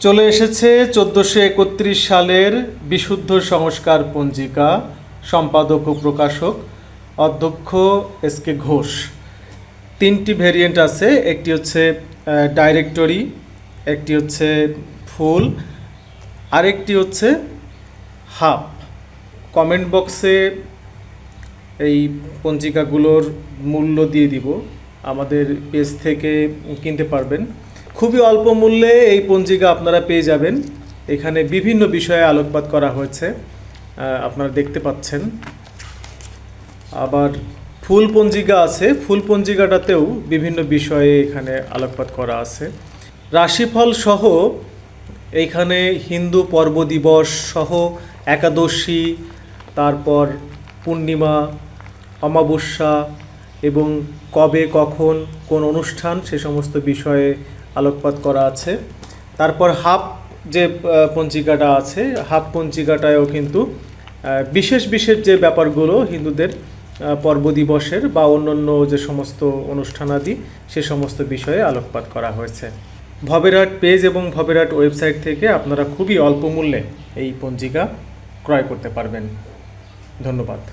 চলে এসেছে 1431 সালের বিশুদ্ধ সংস্কার পঞ্জিকা। সম্পাদক ও প্রকাশক অধ্যক্ষ এস.কে. ঘোষ। 3টি ভেরিয়েন্ট আছে, একটি হচ্ছে ডাইরেক্টরি, একটি হচ্ছে ফুল, আরেকটি হচ্ছে হাফ। কমেন্ট বক্সে এই পঞ্জিকাগুলোর মূল্য দিয়ে দিব, আমাদের পেজ থেকে কিনতে পারবেন। খুবই অল্প মূল্যে এই পঞ্জিকা আপনারা পেয়ে যাবেন। এখানে বিভিন্ন বিষয়ে আলোকপাত করা হয়েছে, আপনারা দেখতে পাচ্ছেন। আবার ফুল পঞ্জিকা আছে, ফুল পঞ্জিকাটাতেও বিভিন্ন বিষয়ে এখানে আলোকপাত করা আছে। রাশিফল সহ এইখানে হিন্দু পর্ব দিবস সহ একাদশী, তারপর পূর্ণিমা, অমাবস্যা এবং কবে কখন কোন অনুষ্ঠান সে সমস্ত বিষয়ে আলোকপাত করা আছে। তারপর হাফ যে পঞ্জিকাটা আছে, হাফ পঞ্জিকাটায়ও কিন্তু বিশেষ বিশেষ যে ব্যাপারগুলো হিন্দুদের পর্ব দিবসের বা অন্যান্য যে সমস্ত অনুষ্ঠানাদি সে সমস্ত বিষয়ে আলোকপাত করা হয়েছে। ভবেরহাট পেজ এবং ভবেরহাট ওয়েবসাইট থেকে আপনারা খুবই অল্প মূল্যে এই পঞ্জিকা ক্রয় করতে পারবেন। ধন্যবাদ।